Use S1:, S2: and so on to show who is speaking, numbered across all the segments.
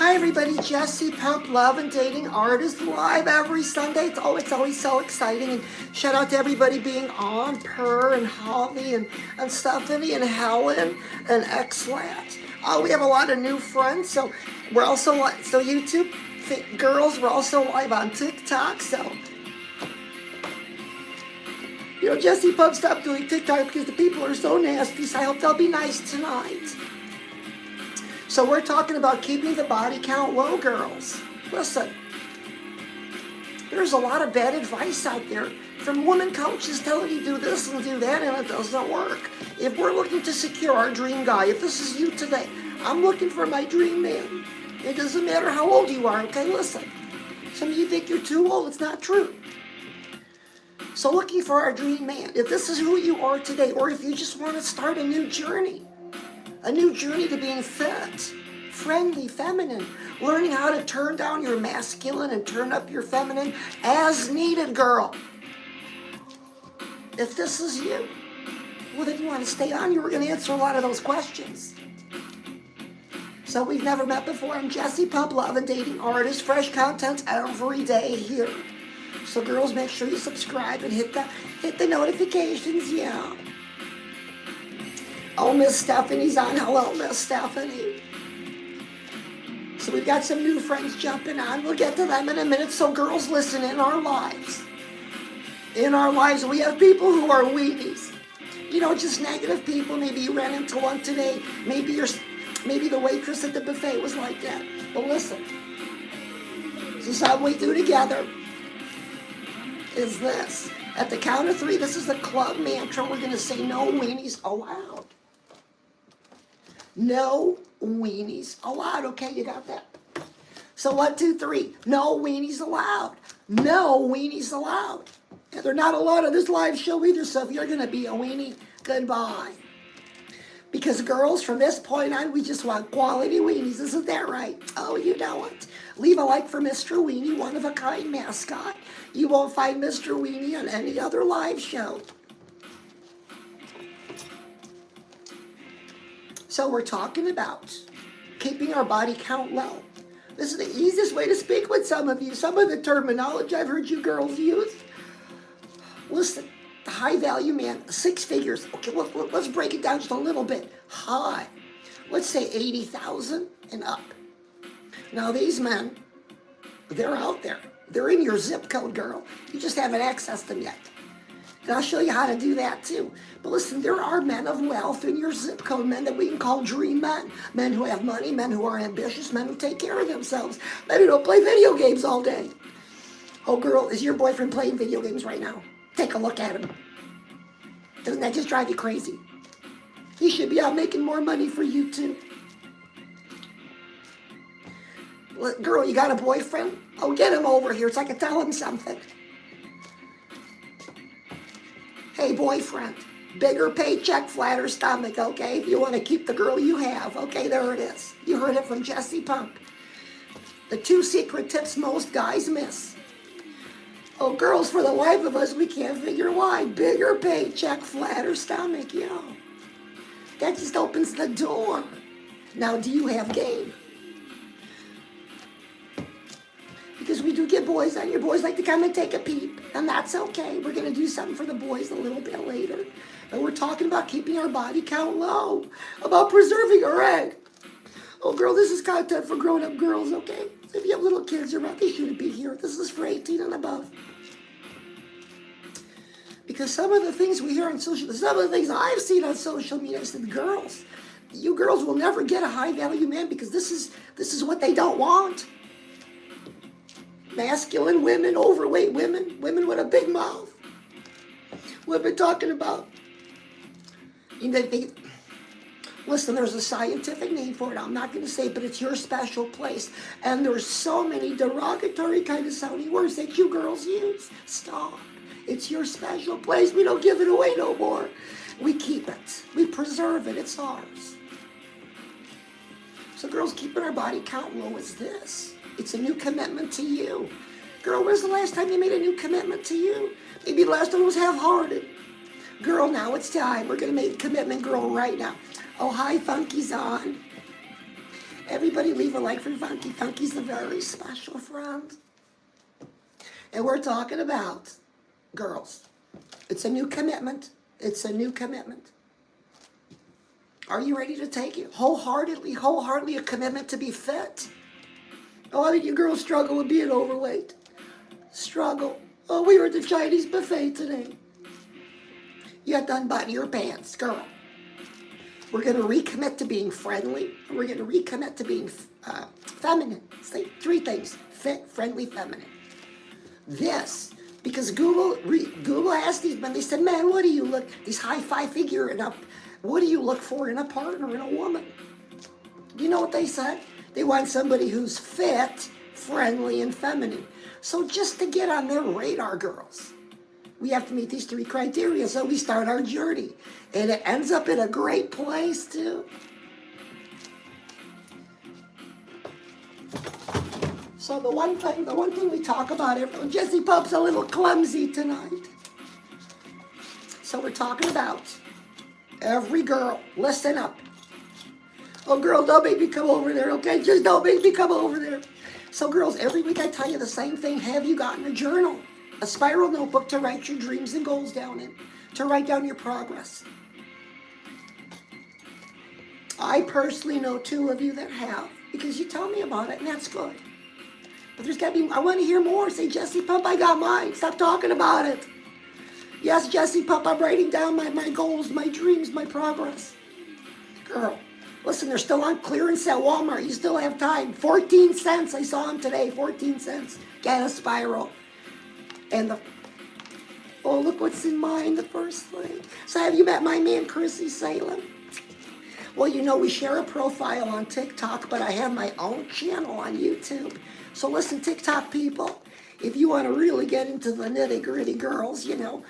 S1: Hi everybody, Jesse Pump, Love and Dating Artist, live every Sunday. It's always so exciting. And shout out to everybody being on, Per and Holly and Stephanie and Helen and Xlat. We have a lot of new friends, so we're also so YouTube girls. We're also live on TikTok. So Jesse Pump stopped doing TikTok because the people are so nasty. So I hope they'll be nice tonight. So we're talking about keeping the body count low, girls. Listen, there's a lot of bad advice out there from women coaches telling you do this and do that, and it doesn't work. If we're looking to secure our dream guy, if this is you today, I'm looking for my dream man. It doesn't matter how old you are, okay? Listen, some of you think you're too old. It's not true. So looking for our dream man, if this is who you are today, or if you just want to start a new journey to being fit, friendly, feminine, learning how to turn down your masculine and turn up your feminine as needed, girl. If this is you, well, then you want to stay on. We're going to answer a lot of those questions. So we've never met before. I'm Jesse Pump, Love and Dating Artist. Fresh content every day here. So girls, make sure you subscribe and hit the notifications, yeah. Oh, Miss Stephanie's on. Hello, Miss Stephanie. So we've got some new friends jumping on. We'll get to them in a minute. So girls, listen, in our lives, we have people who are weenies. Just negative people. Maybe you ran into one today. Maybe the waitress at the buffet was like that. But listen, this is how we do together. Is this. At the count of 3, this is the club mantra. We're going to say no weenies allowed. No weenies allowed. Okay, you got that? So 1, 2, 3. No weenies allowed. No weenies allowed. And they're not allowed on this live show either, so if you're going to be a weenie, goodbye. Because girls, from this point on, we just want quality weenies. Isn't that right? Oh, you know it. Leave a like for Mr. Weenie, one-of-a-kind mascot. You won't find Mr. Weenie on any other live show. So we're talking about keeping our body count low. This is the easiest way to speak with some of you. Some of the terminology I've heard you girls use. Listen, the high value man, 6 figures. Okay, let's break it down just a little bit. High. Let's say 80,000 and up. Now these men, they're out there. They're in your zip code, girl. You just haven't accessed them yet. And I'll show you how to do that too. But listen, there are men of wealth in your zip code, men that we can call dream men. Men who have money, men who are ambitious, men who take care of themselves, men who don't play video games all day. Oh girl, is your boyfriend playing video games right now? Take a look at him. Doesn't that just drive you crazy? He should be out making more money for you too. Girl, you got a boyfriend? Oh, get him over here so I can tell him something. Hey, boyfriend, bigger paycheck, flatter stomach, okay? If you want to keep the girl you have, okay, there it is. You heard it from Jesse Pump. The 2 secret tips most guys miss. Oh, girls, for the life of us, we can't figure why. Bigger paycheck, flatter stomach, that just opens the door. Now, do you have game? Because we do get boys on. Your boys like to come and take a peep, and that's okay. We're going to do something for the boys a little bit later. But we're talking about keeping our body count low, about preserving our egg. Oh, girl, this is content for grown-up girls, okay? If you have little kids around, they shouldn't be here. This is for 18 and above. Because some of the things we hear on some of the things I've seen on social media, I said, girls, you girls will never get a high-value man because this is what they don't want. Masculine women, overweight women, women with a big mouth. What we're talking about. Listen, there's a scientific name for it. I'm not going to say it, but it's your special place. And there's so many derogatory kind of sounding words that you girls use. Stop. It's your special place. We don't give it away no more. We keep it. We preserve it. It's ours. So girls, keeping our body count low is this. It's a new commitment to you. Girl, when's the last time you made a new commitment to you? Maybe the last one was half-hearted. Girl, now it's time. We're going to make a commitment, girl, right now. Oh, hi, Funky's on. Everybody leave a like for Funky. Funky's a very special friend. And we're talking about girls. It's a new commitment. It's a new commitment. Are you ready to take it? Wholeheartedly a commitment to be fit. Oh, I mean, you girls struggle with being overweight. Struggle. Oh, we were at the Chinese buffet today. You had to unbutton your pants, girl. We're going to recommit to being friendly. And we're going to recommit to being feminine. Say 3 things. Fit, friendly, feminine. This, because Google asked these men, they said, man, what do you look, these high 5 figure and up, what do you look for in a partner, in a woman? Do you know what they said? They want somebody who's fit, friendly, and feminine. So just to get on their radar, girls, we have to meet these 3 criteria. So we start our journey. And it ends up in a great place, too. So the one thing we talk about, Jesse Pump's a little clumsy tonight. So we're talking about every girl, listen up. Oh, girl, don't make me come over there, okay? Just don't make me come over there. So, girls, every week I tell you the same thing. Have you gotten a journal? A spiral notebook to write your dreams and goals down in, to write down your progress. I personally know 2 of you that have, because you tell me about it, and that's good. But there's got to be, I want to hear more. Say, Jesse Pump, I got mine. Stop talking about it. Yes, Jesse Pump, I'm writing down my goals, my dreams, my progress. Girl, listen, they're still on clearance at Walmart. You still have time. 14 cents. I saw them today. 14 cents. Get a spiral. And oh, look what's in mine, the first thing. So have you met my man, Chrissy Salem? Well, you know, we share a profile on TikTok, but I have my own channel on YouTube. So listen, TikTok people, if you want to really get into the nitty-gritty, girls, you know,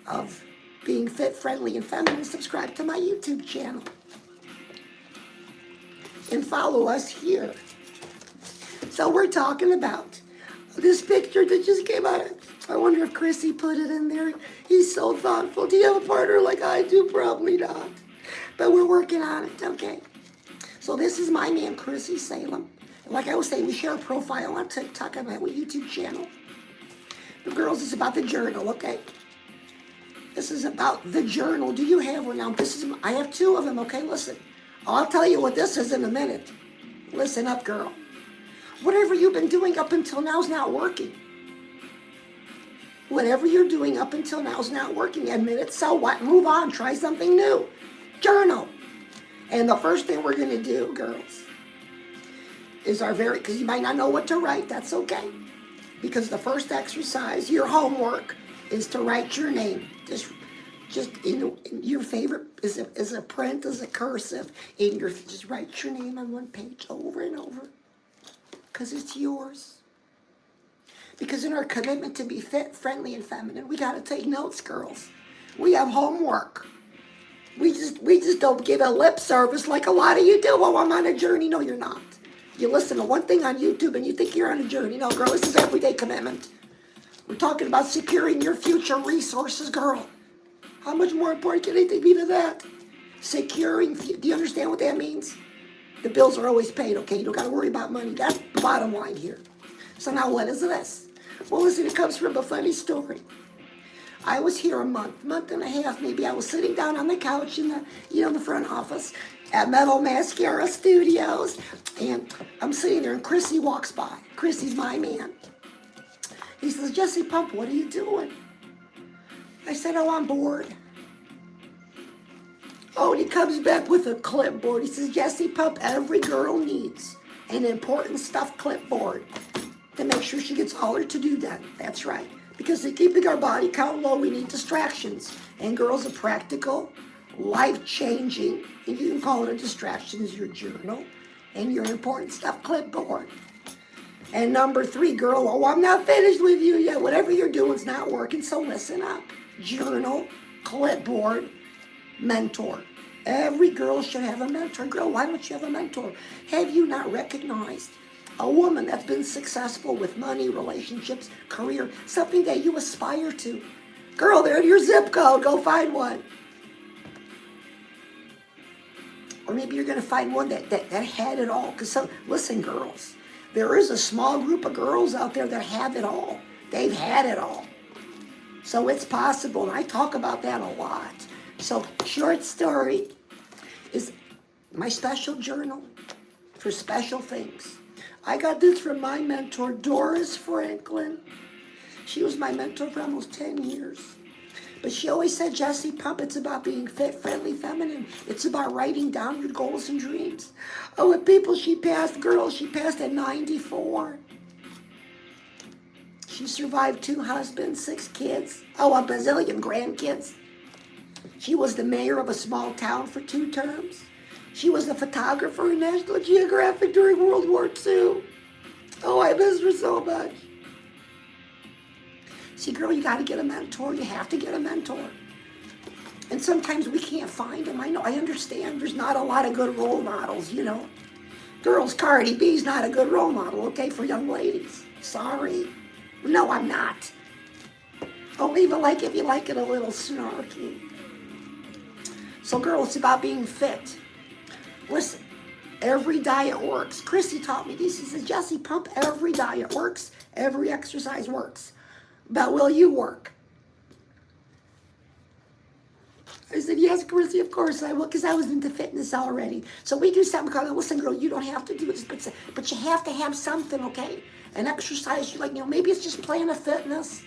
S1: of being fit, friendly, and feminine, subscribe to my YouTube channel. And follow us here. So we're talking about this picture that just came out. I wonder if Chrissy put it in there. He's so thoughtful. Do you have a partner like I do? Probably not. But we're working on it, okay? So this is my man, Chrissy Salem. Like I was saying, we share a profile on TikTok and my YouTube channel. But girls, it's about the journal, okay? This is about the journal. Do you have one now? I have 2 of them, okay? Listen. I'll tell you what this is in a minute. Listen up, girl. Whatever you've been doing up until now is not working. Whatever you're doing up until now is not working. Admit it, so what? Move on. Try something new. Journal. And the first thing we're going to do, girls, is because you might not know what to write. That's okay. Because the first exercise, your homework, is to write your name. Just in your favorite, is a print, is a cursive, just write your name on one page over and over. Because it's yours. Because in our commitment to be fit, friendly, and feminine, we got to take notes, girls. We have homework. We just don't give a lip service like a lot of you do. Oh, I'm on a journey. No, you're not. You listen to one thing on YouTube and you think you're on a journey. No, girl, this is everyday commitment. We're talking about securing your future resources, girl. How much more important can anything be to that? Securing, do you understand what that means? The bills are always paid, okay? You don't got to worry about money. That's the bottom line here. So now what is this? Well, listen, it comes from a funny story. I was here a month and a half maybe. I was sitting down on the couch in the front office at Metal Mascara Studios. And I'm sitting there and Chrissy walks by. Chrissy's my man. He says, Jesse Pump, what are you doing? I said, oh, I'm bored. Oh, and he comes back with a clipboard. He says, Jesse Pump, every girl needs an important stuffed clipboard to make sure she gets all her to-do done. That's right. Because to keeping our body count low, we need distractions. And girls, a practical, life-changing, and you can call it a distraction, is your journal and your important stuff clipboard. And number 3, girl, oh, I'm not finished with you yet. Whatever you're doing is not working, so listen up. Journal, clipboard, mentor. Every girl should have a mentor. Girl, why don't you have a mentor? Have you not recognized a woman that's been successful with money, relationships, career, something that you aspire to? Girl, there's your zip code. Go find one. Or maybe you're going to find one that had it all. Because listen, girls, there is a small group of girls out there that have it all. They've had it all. So it's possible, and I talk about that a lot. So short story is my special journal for special things. I got this from my mentor, Doris Franklin. She was my mentor for almost 10 years. But she always said, Jessie Pump, it's about being fit, friendly, feminine. It's about writing down your goals and dreams. Oh, with people she passed, girls, she passed at 94. She survived 2 husbands, 6 kids, a bazillion grandkids. She was the mayor of a small town for 2 terms. She was a photographer in National Geographic during World War II. Oh, I miss her so much. See, girl, you got to get a mentor. You have to get a mentor. And sometimes we can't find them. I know, I understand. There's not a lot of good role models, you know. Girls, Cardi B's not a good role model, okay, for young ladies. Sorry. No, I'm not. I'll leave it like if you like it a little snarky. So, girl, it's about being fit. Listen, every diet works. Chrissy taught me this. She says, Jessie Pump, every diet works. Every exercise works. But will you work? I said, yes, Chrissy, of course I will, because I was into fitness already. So we do something called, listen, girl, you don't have to do this, but you have to have something, okay? An exercise, like, maybe it's just Planet Fitness.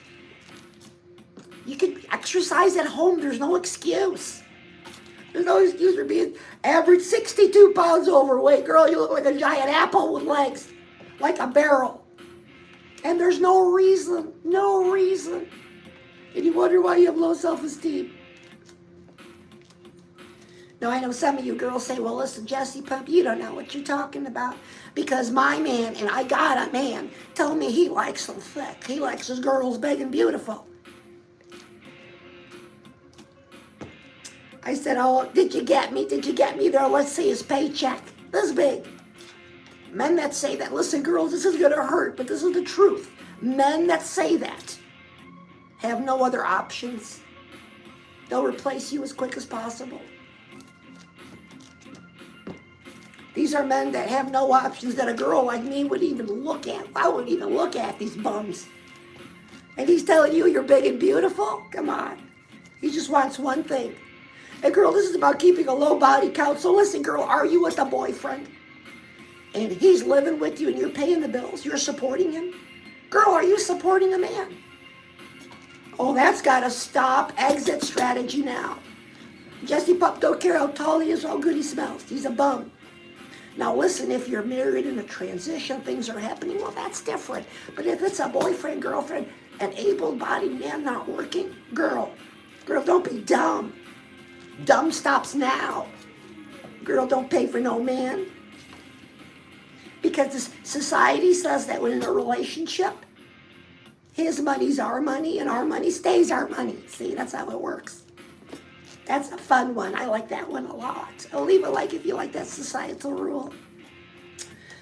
S1: You could exercise at home. There's no excuse. There's no excuse for being average 62 pounds overweight. Girl, you look like a giant apple with legs, like a barrel. And there's no reason. And you wonder why you have low self-esteem. Now, I know some of you girls say, well, listen, Jessie Pump, you don't know what you're talking about. Because my man, and I got a man, told me he likes them thick. He likes his girls big and beautiful. I said, oh, did you get me? Did you get me there? Let's see his paycheck. This big. Men that say that, listen, girls, this is going to hurt, but this is the truth. Men that say that have no other options. They'll replace you as quick as possible. These are men that have no options that a girl like me would even look at. I wouldn't even look at these bums. And he's telling you you're big and beautiful? Come on. He just wants one thing. Hey, girl, this is about keeping a low body count. So listen, girl, are you with a boyfriend? And he's living with you and you're paying the bills. You're supporting him? Girl, are you supporting a man? Oh, that's got to stop. Exit strategy now. Jessie Pump don't care how tall he is or how good he smells. He's a bum. Now listen, if you're married in a transition, things are happening, well, that's different. But if it's a boyfriend, girlfriend, an able-bodied man not working, girl, don't be dumb. Dumb stops now. Girl, don't pay for no man. Because this society says that when in a relationship, his money's our money and our money stays our money. See, that's how it works. That's a fun one. I like that one a lot. I'll leave it like if you like that societal rule.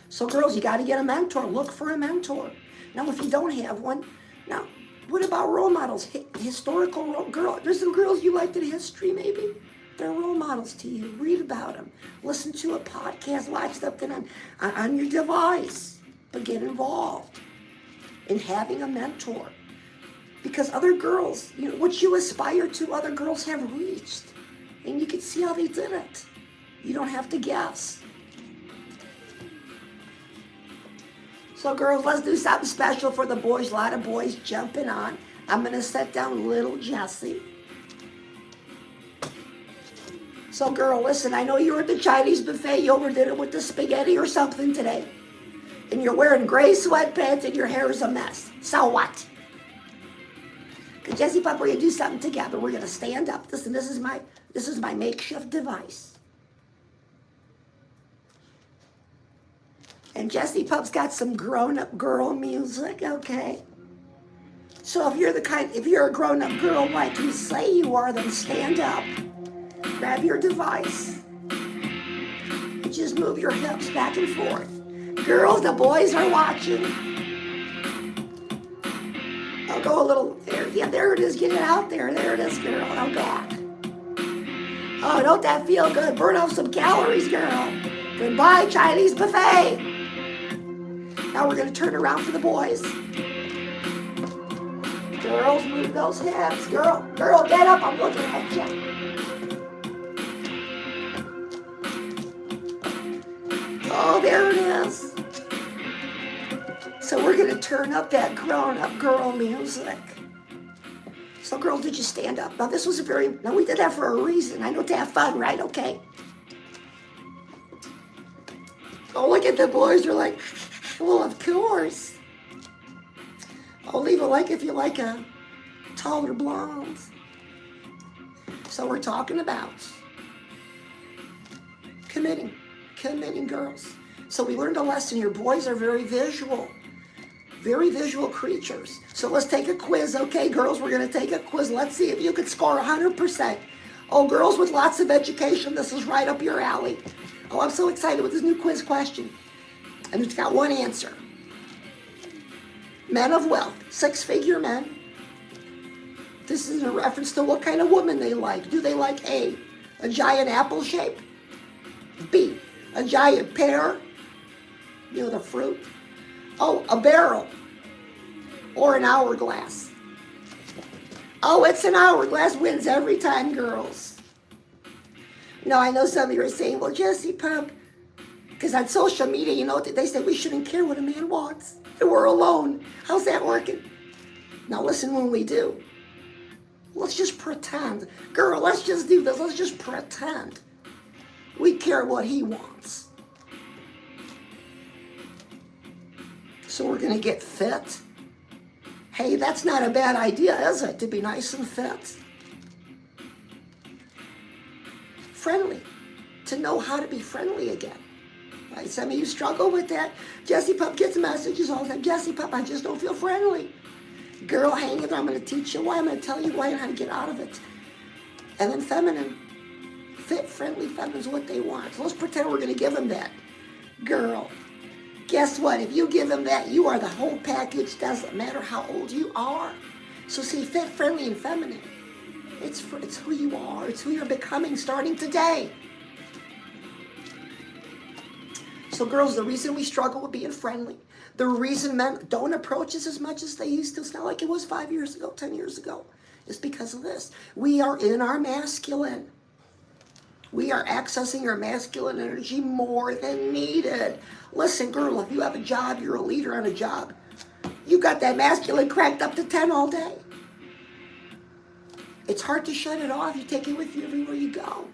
S1: So girls, you got to get a mentor. Look for a mentor. Now, if you don't have one, now, what about role models? Historical girl. There's some girls you liked in history, maybe. They're role models to you. Read about them. Listen to a podcast. Watch something on your device. But get involved in having a mentor. Because other girls, what you aspire to, other girls have reached. And you can see how they did it. You don't have to guess. So girls, let's do something special for the boys. A lot of boys jumping on. I'm going to set down little Jessie. So girl, listen, I know you were at the Chinese buffet. You overdid it with the spaghetti or something today. And you're wearing gray sweatpants and your hair is a mess. So what? Because Jessie Pump, we're going to do something together. We're going to stand up. Listen, this is my makeshift device. And Jessie Pump's got some grown-up girl music, okay? So if you're a grown-up girl like you say you are, then stand up. Grab your device. And just move your hips back and forth. Girls, the boys are watching. I'll go a little there. Yeah, there it is. Get it out there. There it is, girl. Now back. Oh, don't that feel good? Burn off some calories, girl. Goodbye, Chinese buffet. Now we're going to turn around for the boys. Girls, move those hips. Girl, get up. I'm looking at you. Oh, there it is. So we're going to turn up that grown-up girl music. So girls, did you stand up? Now this was now we did that for a reason. I know to have fun, right? Okay. Oh, look at the boys. You're like, well, of course. Oh, leave a like if you like a taller blondes. So we're talking about committing girls. So we learned a lesson here. Boys are very visual creatures. So let's take a quiz, okay, girls? We're going to take a quiz. Let's see if you could score 100%. Oh, girls with lots of education, this is right up your alley. Oh, I'm so excited with this new quiz question. And it's got one answer. Men of wealth, six-figure men. This is in reference to what kind of woman they like. Do they like A, a giant apple shape? B, a giant pear? You know, the fruit. Oh, a barrel. Or an hourglass. Oh, it's an hourglass. Wins every time, girls. No, I know some of you are saying, well, Jessie Pump, because on social media, you know, they say we shouldn't care what a man wants. And we're alone. How's that working? Now listen, when we do, let's just pretend. Girl, let's just do this. Let's just pretend we care what he wants. So we're going to get fit. Hey, that's not a bad idea, is it? To be nice and fit. Friendly. To know how to be friendly again. Right? Some of you struggle with that. Jessie Pup gets messages all the time. Jessie Pup, I just don't feel friendly. Girl, hang it. I'm going to teach you why. I'm going to tell you why and how to get out of it. And then feminine. Fit, friendly, feminine's what they want. So let's pretend we're going to give them that. Girl. Guess what? If you give them that, you are the whole package. Doesn't matter how old you are. So see, fit, friendly, and feminine. It's who you are. It's who you're becoming starting today. So girls, the reason we struggle with being friendly, the reason men don't approach us as much as they used to, it's not like it was 5 years ago, 10 years ago, is because of this. We are in our masculine. We are accessing our masculine energy more than needed. Listen, girl, if you have a job, you're a leader on a job. You got that masculine cranked up to 10 all day. It's hard to shut it off. You take it with you everywhere you go.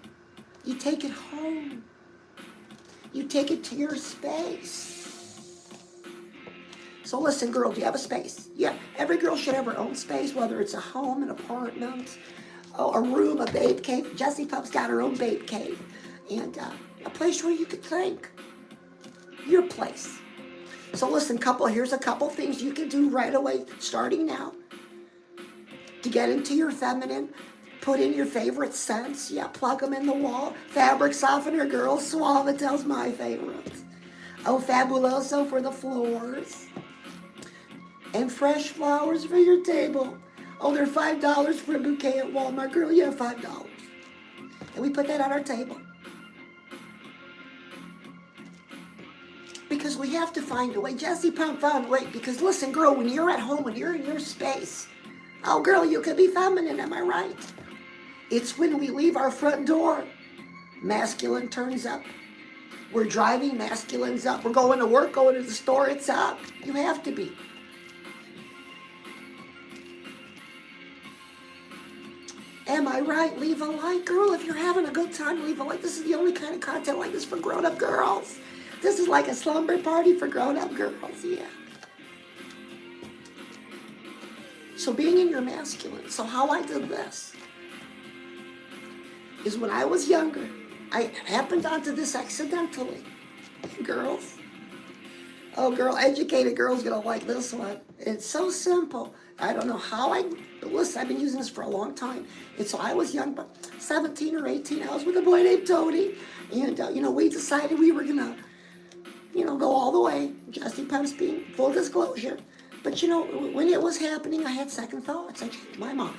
S1: You take it home. You take it to your space. So listen, girl, do you have a space? Yeah, every girl should have her own space, whether it's a home, an apartment, a room, a babe cave. Jessie Pup's got her own babe cave. And a place where you could think. Your place. So listen, here's a couple things you can do right away, starting now. To get into your feminine, put in your favorite scents. Yeah, plug them in the wall. Fabric softener, girls. Suavitel's my favorite. Oh, Fabuloso for the floors. And fresh flowers for your table. Oh, they're $5 for a bouquet at Walmart. Girl, you have $5. And we put that on our table. Because we have to find a way. Jessie Pump found a way. Because listen, girl, when you're at home, when you're in your space, oh, girl, you can be feminine, am I right? It's when we leave our front door, masculine turns up. We're driving, masculine's up. We're going to work, going to the store, it's up. You have to be. Am I right? Leave a like. Girl, if you're having a good time, leave a like. This is the only kind of content like this for grown-up girls. This is like a slumber party for grown-up girls, yeah. So being in your masculine. So how I did this is when I was younger, I happened onto this accidentally. Girls. Oh, girl, educated girls gonna like this one. It's so simple. I don't know how but listen, I've been using this for a long time. And so I was young, but 17 or 18, I was with a boy named Tony. And, we decided we were gonna, go all the way. Jessie Pump's being full disclosure. But, when it was happening, I had second thoughts. I changed my mind.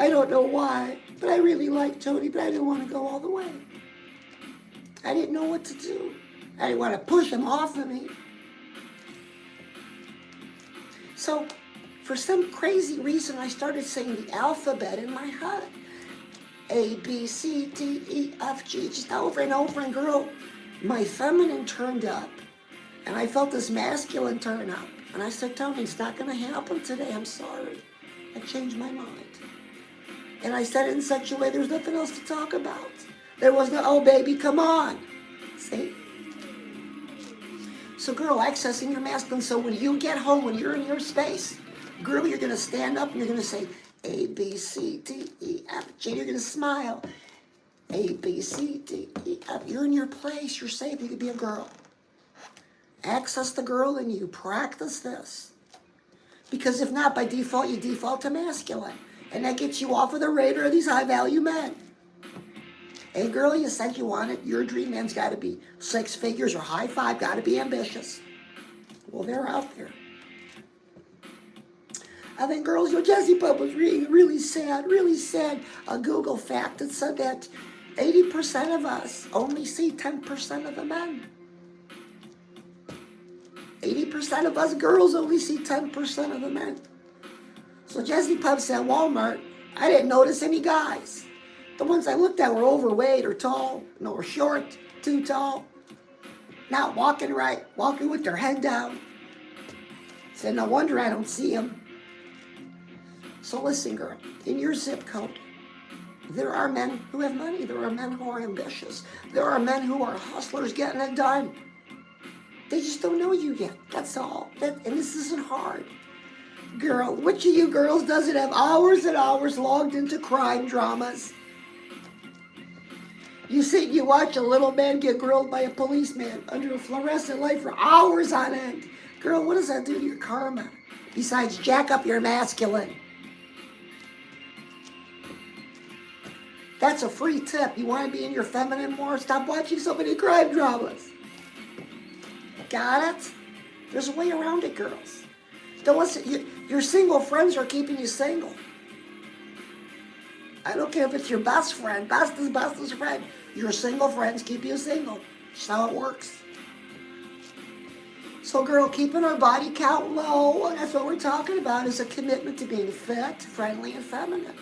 S1: I don't know why, but I really liked Tony, but I didn't want to go all the way. I didn't know what to do. I didn't want to push him off of me. So, for some crazy reason, I started saying the alphabet in my head. A, B, C, D, E, F, G, just over and over, and girl, my feminine turned up, and I felt this masculine turn up. And I said, Tony, it's not going to happen today. I'm sorry. I changed my mind. And I said it in such a way there's nothing else to talk about. There was no, oh, baby, come on. See? So, girl, accessing your masculine. So when you get home, when you're in your space, girl, you're going to stand up and you're going to say, A, B, C, D, E, F, G. You're going to smile. A, B, C, D, E, F. You're in your place. You're safe. You could be a girl. Access the girl in you. Practice this. Because if not, by default, you default to masculine. And that gets you off of the radar of these high-value men. Hey, girl, you said you want it. Your dream man's got to be 6 figures or high five, got to be ambitious. Well, they're out there. I think, girls, Jesse Pup was really sad, a Google fact that said that 80% of us only see 10% of the men. 80% of us girls only see 10% of the men. So Jesse Pup said, Walmart, I didn't notice any guys. The ones I looked at were overweight or tall, or short, too tall, not walking right, walking with their head down. Said, no wonder I don't see them. So listen, girl, in your zip code, there are men who have money. There are men who are ambitious. There are men who are hustlers getting it done. They just don't know you yet. That's all. And this isn't hard. Girl, which of you girls doesn't have hours and hours logged into crime dramas? You sit and you watch a little man get grilled by a policeman under a fluorescent light for hours on end. Girl, what does that do to your karma? Besides jack up your masculine. That's a free tip. You want to be in your feminine more? Stop watching so many crime dramas. Got it? There's a way around it, girls. Don't listen. Your single friends are keeping you single. I don't care if it's your best friend, bestest friend. Your single friends keep you single. That's how it works. So, girl, keeping our body count low, and that's what we're talking about, is a commitment to being fit, friendly, and feminine.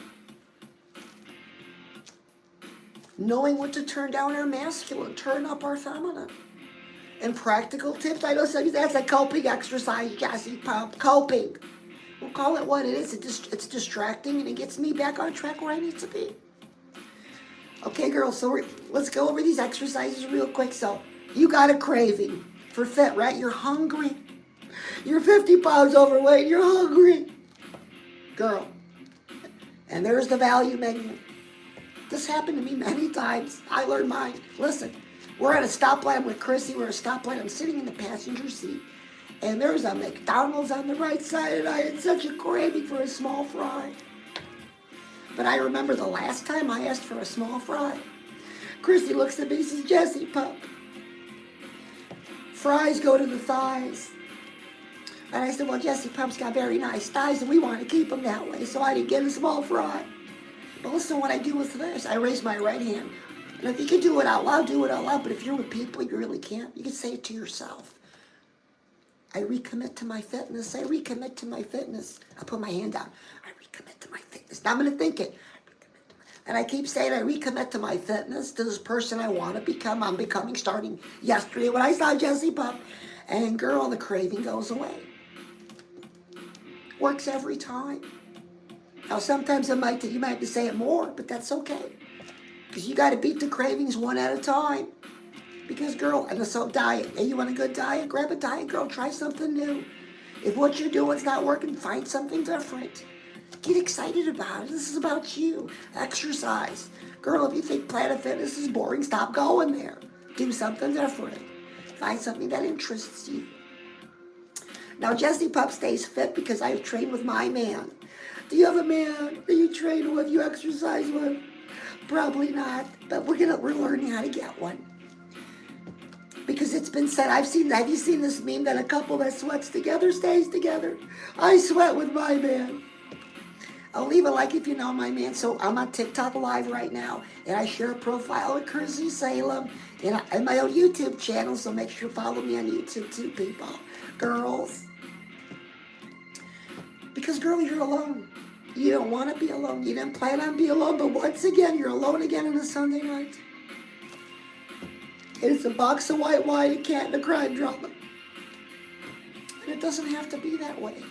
S1: Knowing what to turn down our masculine, turn up our feminine. And practical tips, I know somebody that's a coping exercise, Jesse Pup, coping. We'll call it what it is. It's distracting, and it gets me back on track where I need to be. Okay, girls, so let's go over these exercises real quick. So, you got a craving for fit, right? You're hungry. You're 50 pounds overweight. You're hungry. Girl. And there's the value menu. This happened to me many times. I learned mine. Listen, we're at a stoplight. I'm with Chrissy. We're at a stoplight. I'm sitting in the passenger seat. And there's a McDonald's on the right side, and I had such a craving for a small fry. But I remember the last time I asked for a small fry. Chrissy looks at me and says, Jesse Pup, fries go to the thighs. And I said, well, Jesse Pup's got very nice thighs, and we want to keep them that way, so I didn't get a small fry. But listen, what I do with this, I raise my right hand. And if you can do it out loud, do it out loud. But if you're with people, you really can't. You can say it to yourself. I recommit to my fitness. I recommit to my fitness. I put my hand down. I recommit to my fitness. Now I'm going to think it. And I keep saying I recommit to my fitness, to this person I want to become. I'm becoming starting yesterday when I saw Jesse Pup. And girl, the craving goes away. Works every time. Now sometimes you might have to say it more, but that's okay. Because you got to beat the cravings one at a time. Because, girl, and so diet. Hey, you want a good diet? Grab a diet, girl. Try something new. If what you're doing is not working, find something different. Get excited about it. This is about you. Exercise. Girl, if you think Planet Fitness is boring, stop going there. Do something different. Find something that interests you. Now, Jesse Pup stays fit because I've trained with my man. Do you have a man that you train with, you exercise with? Probably not, but we're learning how to get one. Because it's been said, have you seen this meme that a couple that sweats together stays together? I sweat with my man. I'll leave a like if you know my man. So I'm on TikTok Live right now, and I share a profile with Kersey Salem and my own YouTube channel, so make sure you follow me on YouTube too, people. Girls. Because, girl, you're alone. You don't want to be alone. You didn't plan on being alone, but once again, you're alone again on a Sunday night. And it's a box of white wine, a cat, and a crime drama. And it doesn't have to be that way.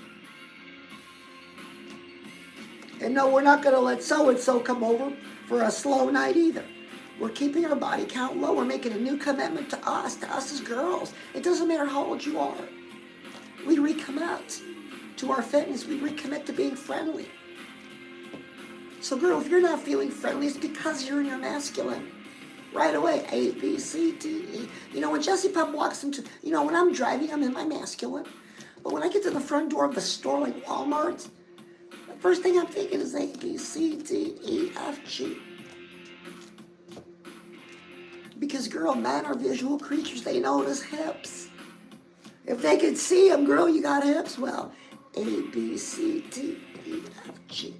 S1: And no, we're not going to let so-and-so come over for a slow night either. We're keeping our body count low. We're making a new commitment to us as girls. It doesn't matter how old you are. We recommit to our fitness. We recommit to being friendly. So, girl, if you're not feeling friendly, it's because you're in your masculine. Right away, A, B, C, D, E. You know, when Jesse Pump walks into, you know, when I'm driving, I'm in my masculine. But when I get to the front door of the store like Walmart, the first thing I'm thinking is A, B, C, D, E, F, G. Because, girl, men are visual creatures. They notice hips. If they could see them, girl, you got hips. Well, A, B, C, D, E, F, G.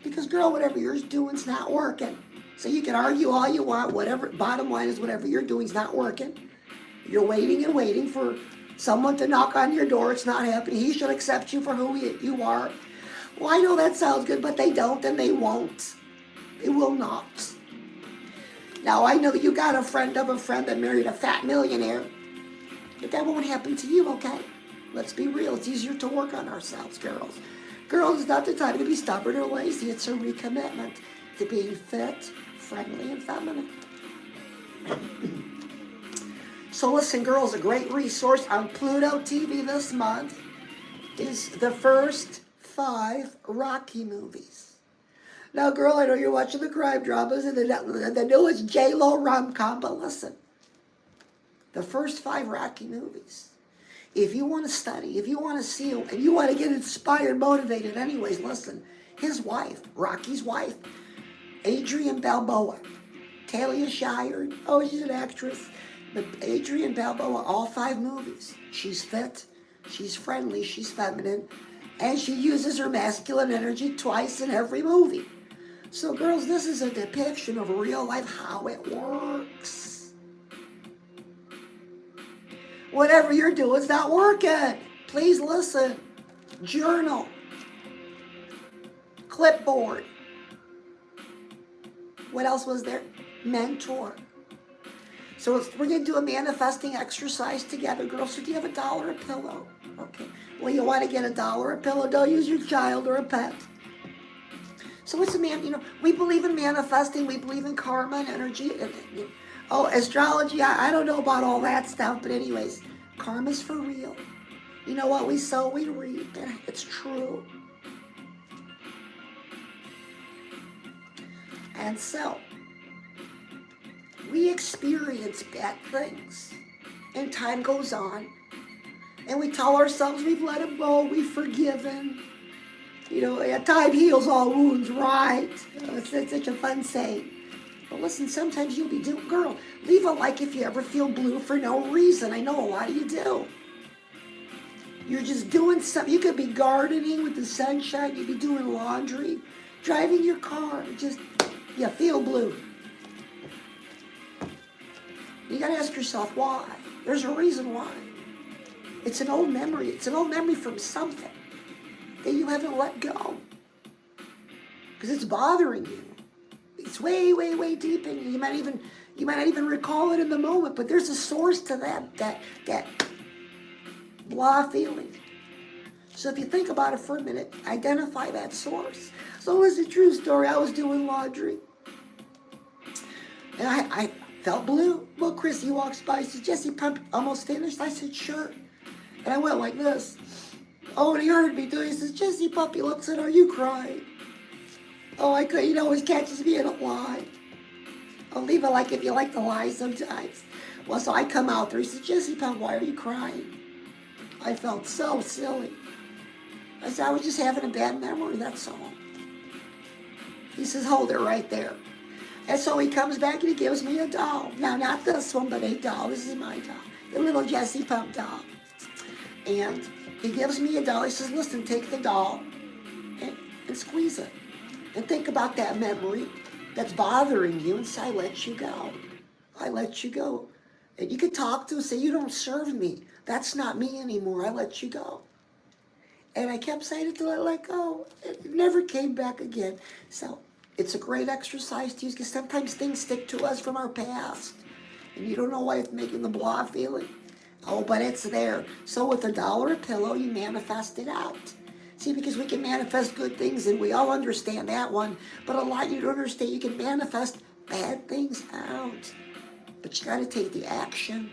S1: Because, girl, whatever you're doing's not working. So you can argue all you want. Whatever. Bottom line is whatever you're doing's not working. You're waiting and waiting for someone to knock on your door. It's not happening. He should accept you for who you are. Well, I know that sounds good, but they don't and they won't. They will not. Now, I know you got a friend of a friend that married a fat millionaire, but that won't happen to you, okay? Let's be real. It's easier to work on ourselves, girls. Girls, it's not the time to be stubborn or lazy. It's a recommitment to being fit, friendly, and feminine. So listen, girls, a great resource on Pluto TV this month is the first 5 Rocky movies. Now, girl, I know you're watching the crime dramas and the newest J-Lo rom-com, but listen, the first 5 Rocky movies. If you want to study, if you want to see, and you want to get inspired, motivated anyways, listen, his wife, Rocky's wife, Adrienne Balboa, Talia Shire, oh, she's an actress, but Adrienne Balboa, all 5 movies. She's fit, she's friendly, she's feminine, and she uses her masculine energy twice in every movie. So, girls, this is a depiction of real life, how it works. Whatever you're doing is not working. Please listen. Journal. Clipboard. What else was there? Mentor. So we're going to do a manifesting exercise together, girls. So do you have $1 a pillow? Okay. Well, you want to get $1 a pillow. Don't use your child or a pet. So what's we believe in manifesting. We believe in karma and energy. Oh, astrology, I don't know about all that stuff. But anyways, karma's for real. You know what? We sow, we reap. And it's true. And so, we experience bad things. And time goes on. And we tell ourselves we've let it go, we've forgiven. You know, time heals all wounds, right? It's such a fun saying. But listen, sometimes you'll be doing, girl, leave a like if you ever feel blue for no reason. I know a lot of you do. You're just doing something. You could be gardening with the sunshine. You'd be doing laundry, driving your car. Just, you feel blue. You got to ask yourself why. There's a reason why. It's an old memory. It's an old memory from something that you haven't let go. Because it's bothering you. It's way, way, way deep in you. You might not even recall it in the moment, but there's a source to that blah feeling. So if you think about it for a minute, identify that source. So it's a true story. I was doing laundry. And I felt blue. Well, Chrissy walks by. She says, Jesse, pump almost finished? I said, sure. And I went like this. Oh, and he heard me do it. He says, Jesse, puppy looks at, are you crying? Oh, I could, he always catches me in a lie. I'll leave it like if you like to lie sometimes. Well, so I come out there. He says, Jesse, Pump, why are you crying? I felt so silly. I said, I was just having a bad memory, that's all. He says, hold it right there. And so he comes back and he gives me a doll. Now, not this one, but a doll. This is my doll. The little Jesse Pump doll. And he gives me a doll. He says, listen, take the doll and squeeze it. And think about that memory that's bothering you and say, I let you go. I let you go. And you could talk to her, say, you don't serve me. That's not me anymore. I let you go. And I kept saying it till I let go. It never came back again. So it's a great exercise to use because sometimes things stick to us from our past. And you don't know why it's making the blah feeling. Oh, but it's there. So with $1 a pillow, you manifest it out. See, because we can manifest good things, and we all understand that one. But a lot you don't understand, you can manifest bad things out. But you got to take the action.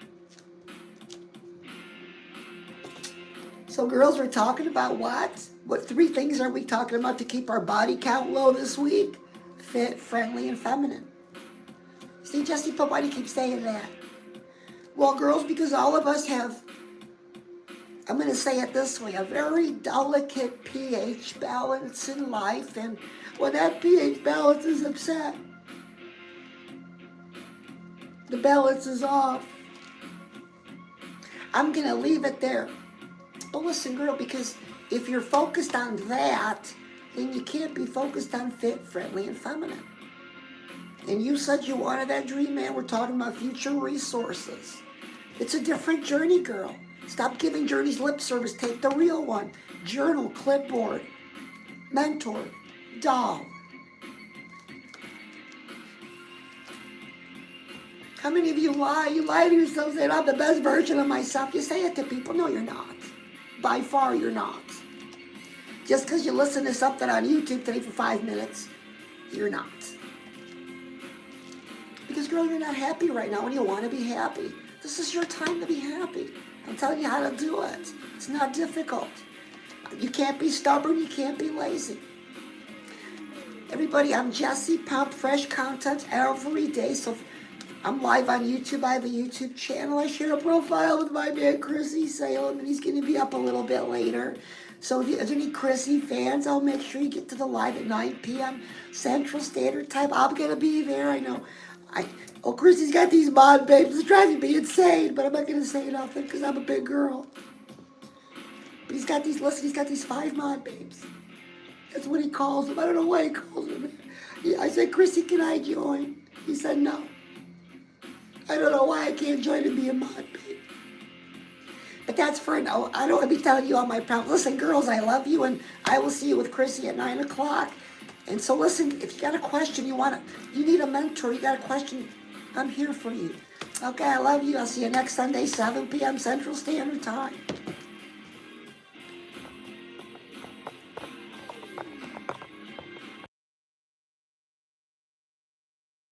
S1: So girls, we're talking about what? What 3 things are we talking about to keep our body count low this week? Fit, friendly, and feminine. See, Jesse, but why do you keep saying that? Well, girls, because all of us have, I'm going to say it this way, a very delicate pH balance in life. And when that pH balance is upset, the balance is off. I'm going to leave it there. But listen, girl, because if you're focused on that, then you can't be focused on fit, friendly, and feminine. And you said you wanted that dream, man. We're talking about future resources. It's a different journey, girl. Stop giving journeys lip service. Take the real one. Journal, clipboard, mentor, doll. How many of you lie? You lie to yourself saying, I'm the best version of myself. You say it to people. No, you're not. By far, you're not. Just because you listen to something on YouTube today for 5 minutes, you're not. Because, girl, you're not happy right now and you want to be happy. This is your time to be happy. I'm telling you how to do it. It's not difficult. You can't be stubborn. You can't be lazy. Everybody, I'm Jesse. Pump fresh content every day. So I'm live on YouTube. I have a YouTube channel. I share a profile with my man, Chrissy Salem, and he's going to be up a little bit later. So if there's any Chrissy fans, I'll make sure you get to the live at 9 p.m. Central Standard Time. I'm going to be there. I know. Chrissy's got these mod babes. It's driving me insane, but I'm not going to say nothing because I'm a big girl. But he's got these 5 mod babes. That's what he calls them. I don't know why he calls them. I said, Chrissy, can I join? He said, no. I don't know why I can't join and be a mod babe. But that's for no. I don't want to be telling you all my problems. Listen, girls, I love you, and I will see you with Chrissy at 9 o'clock. And so listen, if you got a question, you need a mentor, you got a question, I'm here for you. Okay, I love you. I'll see you next Sunday, 7 p.m. Central Standard Time.